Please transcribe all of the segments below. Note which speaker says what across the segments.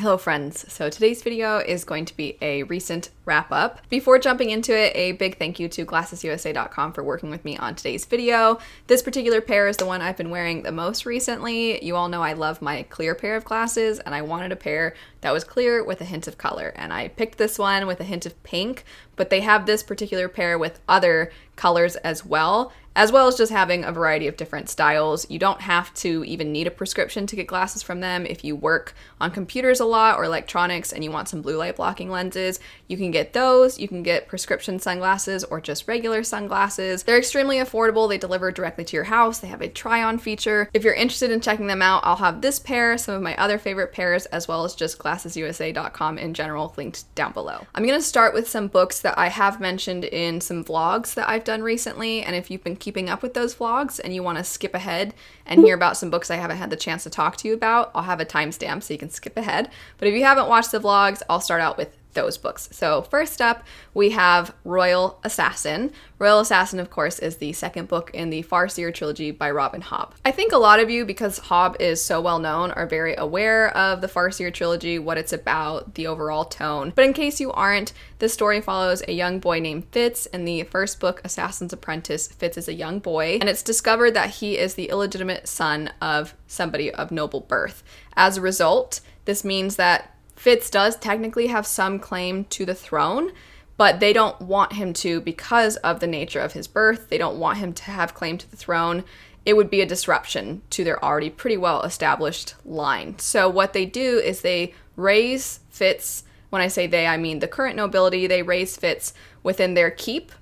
Speaker 1: Hello friends, so today's video is going to be a recent wrap up. Before jumping into it, a big thank you to GlassesUSA.com for working with me on today's video. This particular pair is the one I've been wearing the most recently. You all know I love my clear pair of glasses and I wanted a pair that was clear with a hint of color, and I picked this one with a hint of pink, but they have this particular pair with other colors as well as just having a variety of different styles. You don't have to even need a prescription to get glasses from them. If you work on computers a lot or electronics and you want some blue light blocking lenses, you can get those. You can get prescription sunglasses or just regular sunglasses. They're extremely affordable. They deliver directly to your house. They have a try-on feature. If you're interested in checking them out, I'll have this pair, some of my other favorite pairs, as well as just GlassesUSA.com in general linked down below. I'm going to start with some books that I have mentioned in some vlogs that I've done recently, and if you've been keeping up with those vlogs and you want to skip ahead and hear about some books I haven't had the chance to talk to you about, I'll have a timestamp so you can skip ahead. But if you haven't watched the vlogs, I'll start out with those books. So first up, we have Royal Assassin. Royal Assassin, of course, is the second book in the Farseer trilogy by Robin Hobb. I think a lot of you, because Hobb is so well known, are very aware of the Farseer trilogy, what it's about, the overall tone. But in case you aren't, this story follows a young boy named Fitz. In the first book, Assassin's Apprentice, Fitz is a young boy, and it's discovered that he is the illegitimate son of somebody of noble birth. As a result, this means that Fitz does technically have some claim to the throne, but they don't want him to because of the nature of his birth. They don't want him to have claim to the throne. It would be a disruption to their already pretty well established line. So what they do is they raise Fitz, when I say they, I mean the current nobility, they raise Fitz within their keep.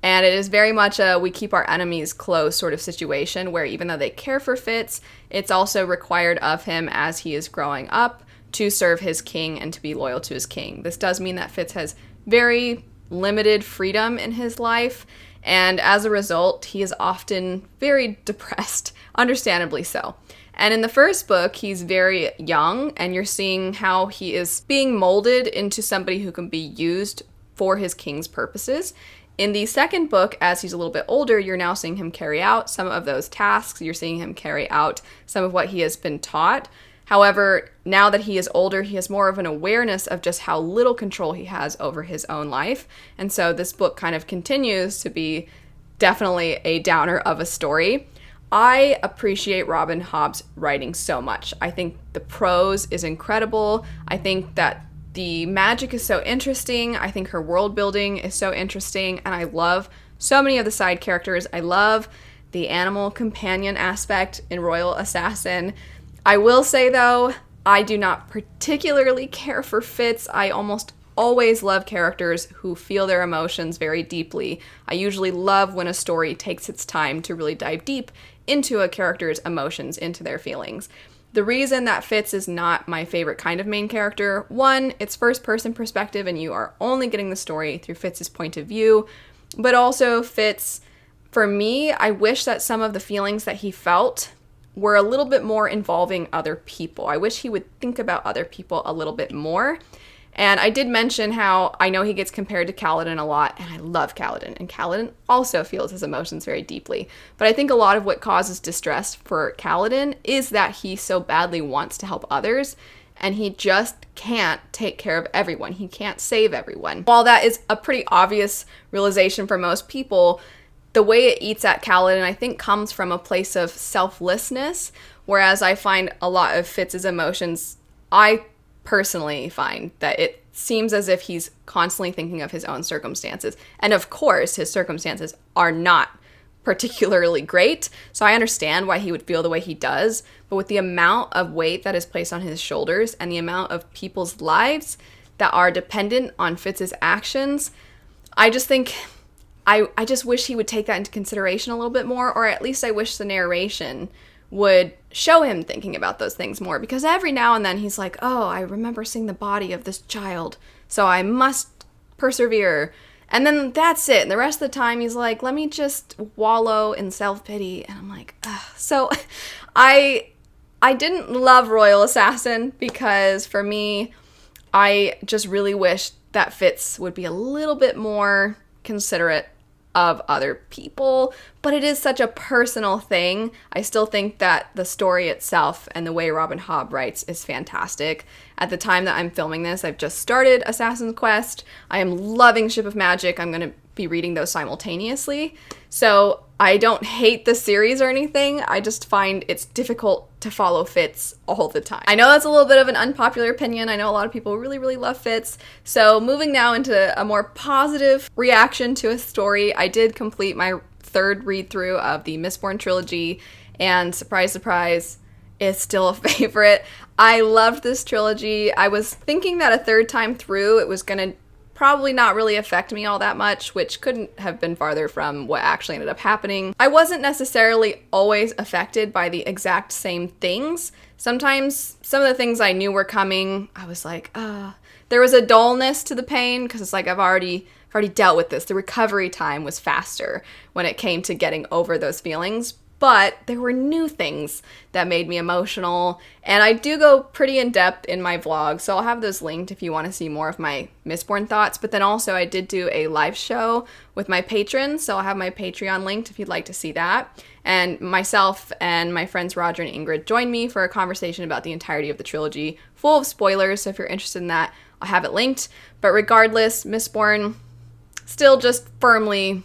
Speaker 1: And it is very much a we keep our enemies close sort of situation where even though they care for Fitz, it's also required of him as he is growing up to serve his king and to be loyal to his king. This does mean that Fitz has very limited freedom in his life, and as a result, he is often very depressed, understandably so. And in the first book, he's very young, and you're seeing how he is being molded into somebody who can be used for his king's purposes. In the second book, as he's a little bit older, you're now seeing him carry out some of those tasks. You're seeing him carry out some of what he has been taught. However, now that he is older, he has more of an awareness of just how little control he has over his own life. And so this book kind of continues to be definitely a downer of a story. I appreciate Robin Hobb's writing so much. I think the prose is incredible. I think that the magic is so interesting. I think her world building is so interesting. And I love so many of the side characters. I love the animal companion aspect in Royal Assassin. I will say, though, I do not particularly care for Fitz. I almost always love characters who feel their emotions very deeply. I usually love when a story takes its time to really dive deep into a character's emotions, into their feelings. The reason that Fitz is not my favorite kind of main character, one, it's first-person perspective and you are only getting the story through Fitz's point of view, but also Fitz, for me, I wish that some of the feelings that he felt were a little bit more involving other people. I wish he would think about other people a little bit more. And I did mention how I know he gets compared to Kaladin a lot, and I love Kaladin, and Kaladin also feels his emotions very deeply. But I think a lot of what causes distress for Kaladin is that he so badly wants to help others, and he just can't take care of everyone. He can't save everyone. While that is a pretty obvious realization for most people, the way it eats at Kaladin, I think, comes from a place of selflessness, whereas I find a lot of Fitz's emotions, I personally find that it seems as if he's constantly thinking of his own circumstances. And of course, his circumstances are not particularly great, so I understand why he would feel the way he does, but with the amount of weight that is placed on his shoulders and the amount of people's lives that are dependent on Fitz's actions, I just think I just wish he would take that into consideration a little bit more, or at least I wish the narration would show him thinking about those things more, because every now and then he's like, oh, I remember seeing the body of this child, so I must persevere. And then that's it. And the rest of the time he's like, let me just wallow in self-pity. And I'm like, ugh. So I didn't love Royal Assassin because for me, I just really wish that Fitz would be a little bit more considerate of other people, but it is such a personal thing. I still think that the story itself and the way Robin Hobb writes is fantastic. At the time that I'm filming this, I've just started Assassin's Quest. I am loving Ship of Magic. I'm going to be reading those simultaneously. So I don't hate the series or anything. I just find it's difficult to follow Fitz all the time. I know that's a little bit of an unpopular opinion. I know a lot of people really, really love Fitz. So moving now into a more positive reaction to a story, I did complete my third read-through of the Mistborn trilogy, and surprise, surprise, it's still a favorite. I loved this trilogy. I was thinking that a third time through it was going to probably not really affect me all that much, which couldn't have been farther from what actually ended up happening. I wasn't necessarily always affected by the exact same things. Sometimes some of the things I knew were coming, I was like, there was a dullness to the pain because it's like I've already dealt with this. The recovery time was faster when it came to getting over those feelings. But there were new things that made me emotional, and I do go pretty in-depth in my vlog, so I'll have those linked if you want to see more of my Mistborn thoughts. But then also I did do a live show with my patrons, so I'll have my Patreon linked if you'd like to see that. And myself and my friends Roger and Ingrid joined me for a conversation about the entirety of the trilogy, full of spoilers, so if you're interested in that, I'll have it linked. But regardless, Mistborn, still just firmly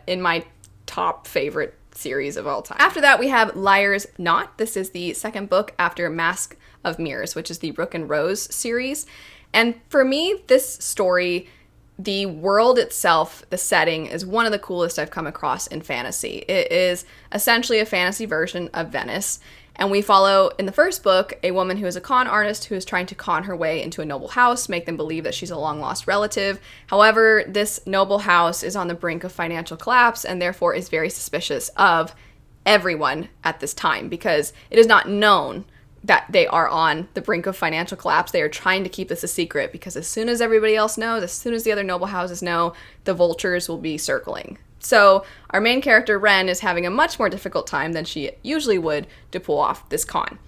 Speaker 1: in my top favorite series of all time. After that, we have Liar's Knot. This is the second book after Mask of Mirrors, which is the Rook and Rose series. And for me, this story, the world itself, the setting, is one of the coolest I've come across in fantasy. It is essentially a fantasy version of Venice. And we follow, in the first book, a woman who is a con artist who is trying to con her way into a noble house, make them believe that she's a long-lost relative. However, this noble house is on the brink of financial collapse and therefore is very suspicious of everyone at this time because it is not known that they are on the brink of financial collapse. They are trying to keep this a secret because as soon as everybody else knows, as soon as the other noble houses know, the vultures will be circling. So our main character, Ren, is having a much more difficult time than she usually would to pull off this con.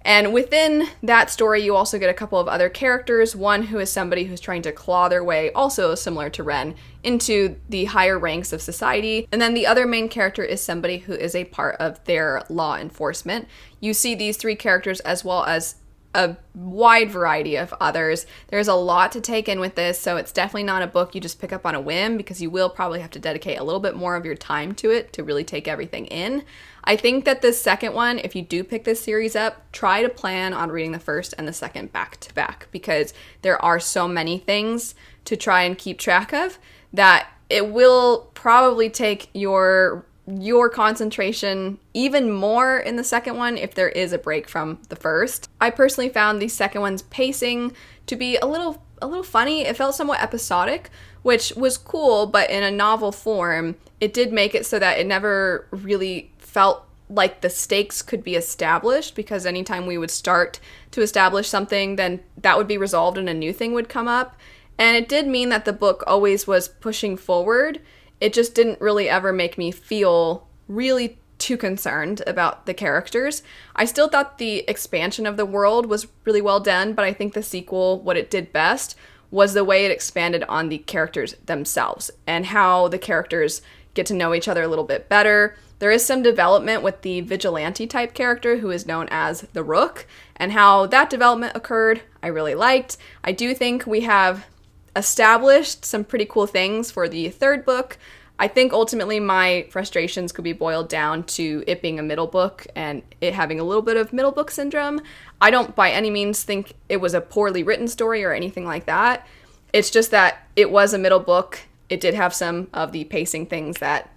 Speaker 1: And within that story, you also get a couple of other characters. One who is somebody who's trying to claw their way, also similar to Ren, into the higher ranks of society. And then the other main character is somebody who is a part of their law enforcement. You see these three characters as well as a wide variety of others. There's a lot to take in with this, so it's definitely not a book you just pick up on a whim because you will probably have to dedicate a little bit more of your time to it to really take everything in. I think that this second one, if you do pick this series up, try to plan on reading the first and the second back to back because there are so many things to try and keep track of that it will probably take your concentration even more in the second one if there is a break from the first. I personally found the second one's pacing to be a little funny. It felt somewhat episodic, which was cool, but in a novel form, it did make it so that it never really felt like the stakes could be established because anytime we would start to establish something, then that would be resolved and a new thing would come up. And it did mean that the book always was pushing forward. It just didn't really ever make me feel really too concerned about the characters. I still thought the expansion of the world was really well done, but I think the sequel, what it did best was the way it expanded on the characters themselves and how the characters get to know each other a little bit better. There is some development with the vigilante type character who is known as the Rook, and how that development occurred, I really liked. I do think we have established some pretty cool things for the third book. I think ultimately my frustrations could be boiled down to it being a middle book and it having a little bit of middle book syndrome. I don't by any means think it was a poorly written story or anything like that. It's just that it was a middle book. It did have some of the pacing things that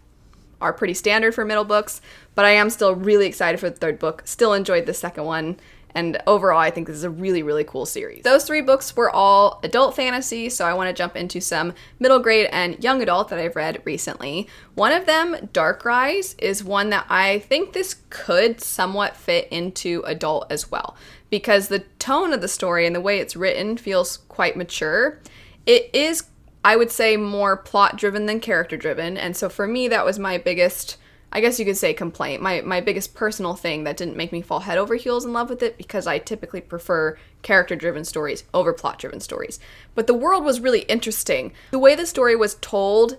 Speaker 1: are pretty standard for middle books, but I am still really excited for the third book. Still enjoyed the second one. And overall, I think this is a really, really cool series. Those three books were all adult fantasy, so I want to jump into some middle grade and young adult that I've read recently. One of them, Dark Rise, is one that I think this could somewhat fit into adult as well, because the tone of the story and the way it's written feels quite mature. It is, I would say, more plot-driven than character-driven, and so for me, that was my biggest, I guess you could say, complaint, my biggest personal thing that didn't make me fall head over heels in love with it, because I typically prefer character-driven stories over plot-driven stories. But the world was really interesting. The way the story was told,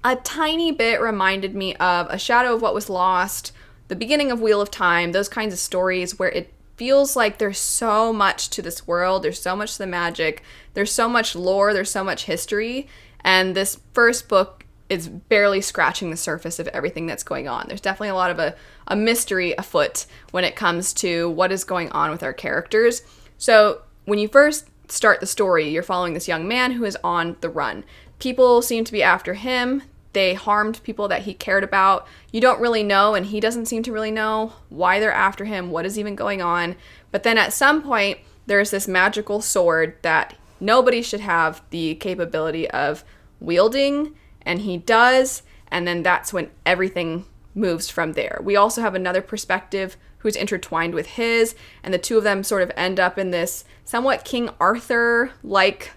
Speaker 1: a tiny bit reminded me of A Shadow of What Was Lost, the beginning of Wheel of Time, those kinds of stories where it feels like there's so much to this world, there's so much to the magic, there's so much lore, there's so much history, and this first book is barely scratching the surface of everything that's going on. There's definitely a lot of a mystery afoot when it comes to what is going on with our characters. So when you first start the story, you're following this young man who is on the run. People seem to be after him. They harmed people that he cared about. You don't really know, and he doesn't seem to really know why they're after him, what is even going on. But then at some point, there's this magical sword that nobody should have the capability of wielding, and he does, and then that's when everything moves from there. We also have another perspective who's intertwined with his, and the two of them sort of end up in this somewhat King Arthur-like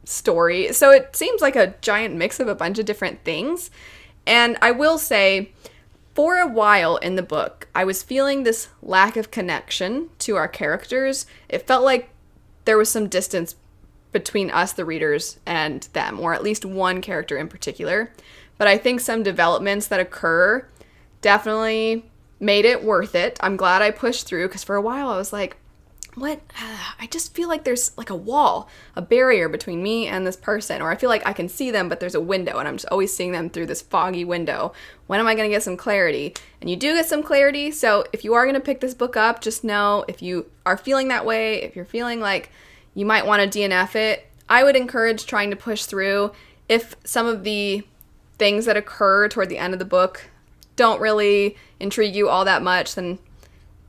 Speaker 1: story. So it seems like a giant mix of a bunch of different things. And I will say, for a while in the book, I was feeling this lack of connection to our characters. It felt like there was some distance between us, the readers, and them, or at least one character in particular. But I think some developments that occur definitely made it worth it. I'm glad I pushed through, because for a while I was like, what? I just feel like there's like a wall, a barrier between me and this person, or I feel like I can see them, but there's a window, and I'm just always seeing them through this foggy window. When am I going to get some clarity? And you do get some clarity, so if you are going to pick this book up, just know if you are feeling that way, if you're feeling like you might want to DNF it, I would encourage trying to push through. If some of the things that occur toward the end of the book don't really intrigue you all that much, then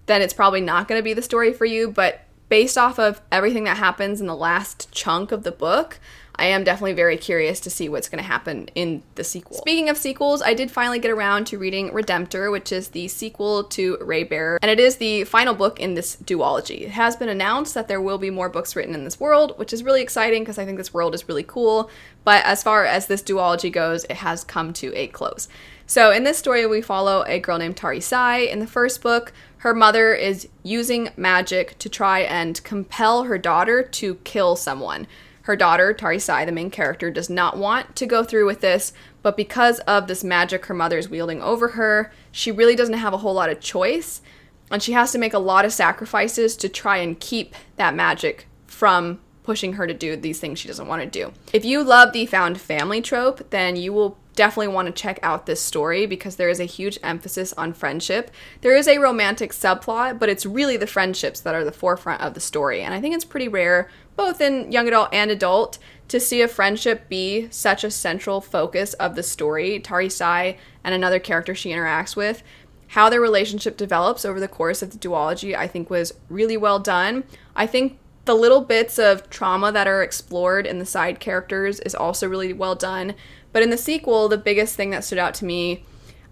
Speaker 1: it's probably not going to be the story for you. But based off of everything that happens in the last chunk of the book, I am definitely very curious to see what's going to happen in the sequel. Speaking of sequels, I did finally get around to reading Redemptor, which is the sequel to Raybearer, and it is the final book in this duology. It has been announced that there will be more books written in this world, which is really exciting because I think this world is really cool, but as far as this duology goes, it has come to a close. So in this story, we follow a girl named Tari Sai. In the first book, her mother is using magic to try and compel her daughter to kill someone. Her daughter, Tari Sai, the main character, does not want to go through with this, but because of this magic her mother is wielding over her, she really doesn't have a whole lot of choice, and she has to make a lot of sacrifices to try and keep that magic from pushing her to do these things she doesn't want to do. If you love the found family trope, then you will definitely want to check out this story because there is a huge emphasis on friendship. There is a romantic subplot, but it's really the friendships that are the forefront of the story. And I think it's pretty rare, both in young adult and adult, to see a friendship be such a central focus of the story. Tari Sai and another character she interacts with, how their relationship develops over the course of the duology, I think was really well done. I think the little bits of trauma that are explored in the side characters is also really well done. But in the sequel, the biggest thing that stood out to me,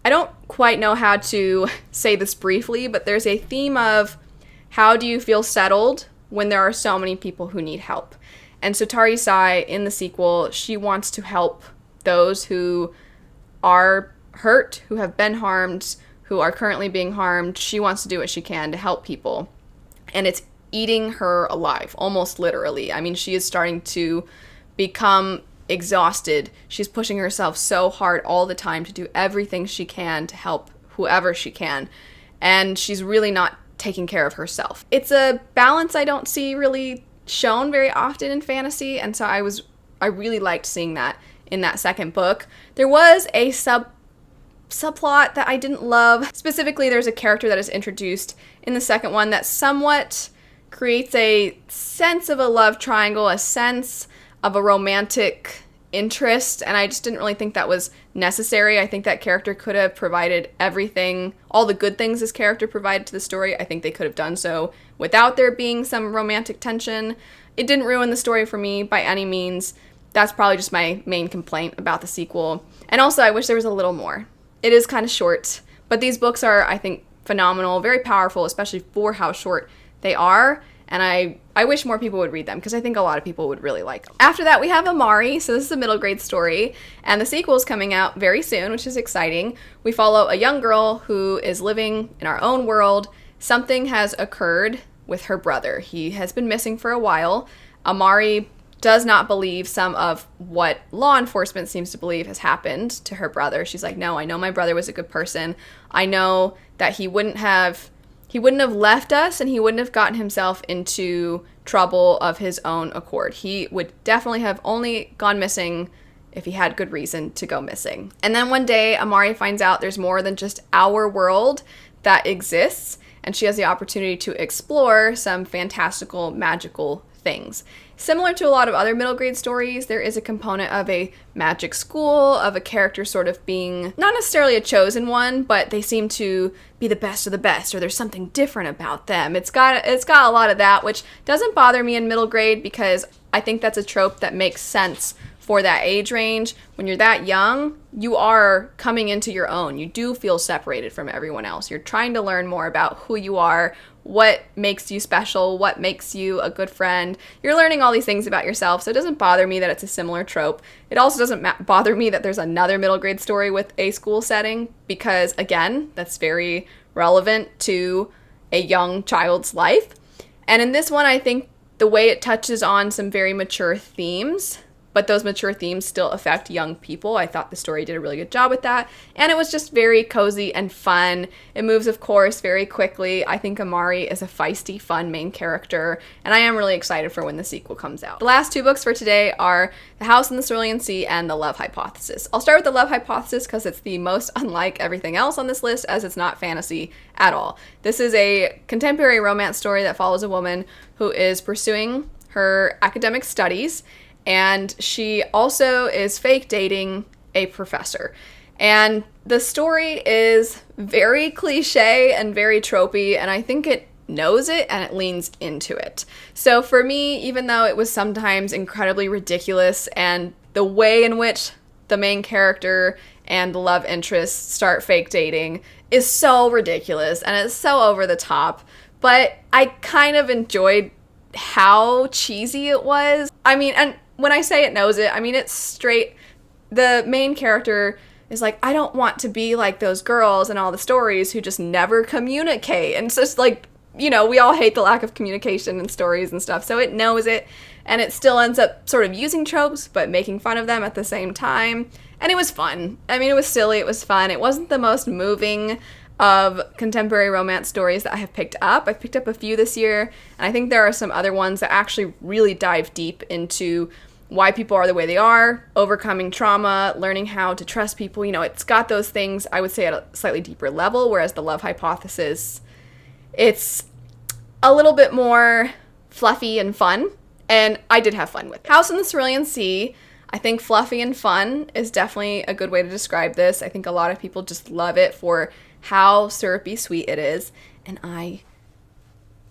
Speaker 1: I don't quite know how to say this briefly, but there's a theme of how do you feel settled when there are so many people who need help. And so Tari Sai, in the sequel, she wants to help those who are hurt, who have been harmed, who are currently being harmed. She wants to do what she can to help people. And it's eating her alive, almost literally. I mean, she is starting to become exhausted. She's pushing herself so hard all the time to do everything she can to help whoever she can. And she's really not taking care of herself. It's a balance I don't see really shown very often in fantasy, and so I really liked seeing that in that second book. There was a subplot that I didn't love. Specifically, there's a character that is introduced in the second one that somewhat creates a sense of a love triangle, a sense of a romantic interest, and I just didn't really think that was necessary. I think that character could have provided everything, all the good things this character provided to the story. I think they could have done so without there being some romantic tension. It didn't ruin the story for me by any means. That's probably just my main complaint about the sequel. And also, I wish there was a little more. It is kind of short, but these books are, I think, phenomenal, very powerful, especially for how short they are. And I wish more people would read them because I think a lot of people would really like them. After that, we have Amari. So this is a middle grade story, and the sequel is coming out very soon, which is exciting. We follow a young girl who is living in our own world. Something has occurred with her brother. He has been missing for a while. Amari does not believe some of what law enforcement seems to believe has happened to her brother. She's like, no, I know my brother was a good person. I know that he wouldn't have he wouldn't have left us and he wouldn't have gotten himself into trouble of his own accord. He would definitely have only gone missing if he had good reason to go missing. And then one day, Amari finds out there's more than just our world that exists, and she has the opportunity to explore some fantastical, magical things. Similar to a lot of other middle grade stories, there is a component of a magic school, of a character sort of being not necessarily a chosen one, but they seem to be the best of the best, or there's something different about them. It's got a lot of that, which doesn't bother me in middle grade because I think that's a trope that makes sense for that age range. When you're that young, you are coming into your own. You do feel separated from everyone else. You're trying to learn more about who you are, what makes you special, what makes you a good friend. You're learning all these things about yourself, so it doesn't bother me that it's a similar trope. It also doesn't bother me that there's another middle grade story with a school setting, because again, that's very relevant to a young child's life. And in this one, I think the way it touches on some very mature themes, but those mature themes still affect young people. I thought the story did a really good job with that. And it was just very cozy and fun. It moves, of course, very quickly. I think Amari is a feisty, fun main character, and I am really excited for when the sequel comes out. The last two books for today are The House in the Cerulean Sea and The Love Hypothesis. I'll start with The Love Hypothesis because it's the most unlike everything else on this list, as it's not fantasy at all. This is a contemporary romance story that follows a woman who is pursuing her academic studies, and she also is fake dating a professor. And the story is very cliche and very tropey, and I think it knows it and it leans into it. So for me, even though it was sometimes incredibly ridiculous, and the way in which the main character and the love interest start fake dating is so ridiculous and it's so over the top, but I kind of enjoyed how cheesy it was. I mean, and when I say it knows it, I mean it's straight. The main character is like, I don't want to be like those girls in all the stories who just never communicate. And it's just like, you know, we all hate the lack of communication in stories and stuff. So it knows it, and it still ends up sort of using tropes, but making fun of them at the same time. And it was fun. I mean, it was silly, it was fun. It wasn't the most moving of contemporary romance stories that I have picked up. I've picked up a few this year, and I think there are some other ones that actually really dive deep into why people are the way they are, overcoming trauma, learning how to trust people. You know, it's got those things, I would say, at a slightly deeper level, whereas The Love Hypothesis, it's a little bit more fluffy and fun, and I did have fun with it. House in the Cerulean Sea, I think fluffy and fun is definitely a good way to describe this. I think a lot of people just love it for how syrupy sweet it is, and I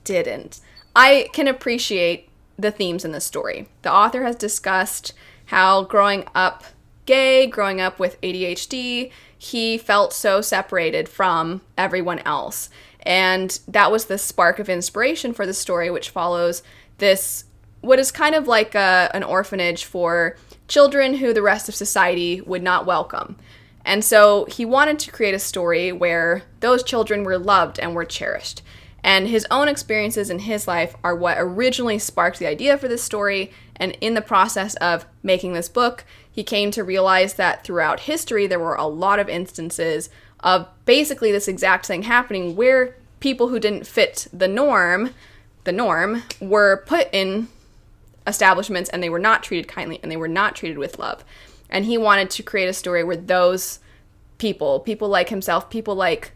Speaker 1: didn't. I can appreciate the themes in this story. The author has discussed how growing up gay, growing up with ADHD, he felt so separated from everyone else. And that was the spark of inspiration for the story, which follows this, what is kind of like an orphanage for children who the rest of society would not welcome. And so he wanted to create a story where those children were loved and were cherished. And his own experiences in his life are what originally sparked the idea for this story. And in the process of making this book, he came to realize that throughout history, there were a lot of instances of basically this exact thing happening where people who didn't fit the norm were put in establishments, and they were not treated kindly and they were not treated with love. And he wanted to create a story where those people like himself, people like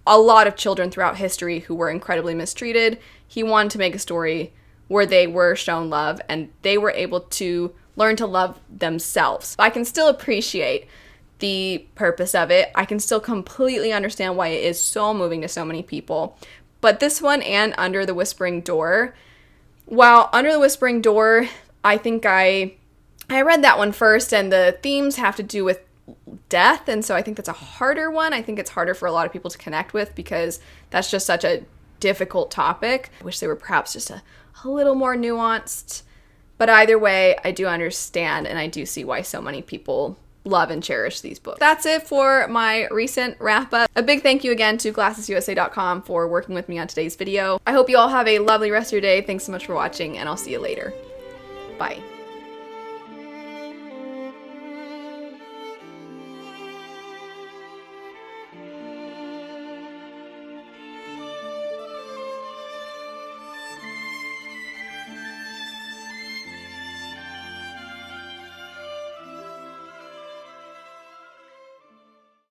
Speaker 1: a lot of children throughout history who were incredibly mistreated, he wanted to make a story where they were shown love and they were able to learn to love themselves. I can still appreciate the purpose of it. I can still completely understand why it is so moving to so many people. But this one and Under the Whispering Door, while Under the Whispering Door, I think I read that one first, and the themes have to do with death, and so I think that's a harder one. I think it's harder for a lot of people to connect with because that's just such a difficult topic. I wish they were perhaps just a little more nuanced. But either way, I do understand, and I do see why so many people love and cherish these books. That's it for my recent wrap up. A big thank you again to GlassesUSA.com for working with me on today's video. I hope you all have a lovely rest of your day. Thanks so much for watching, and I'll see you later. Bye.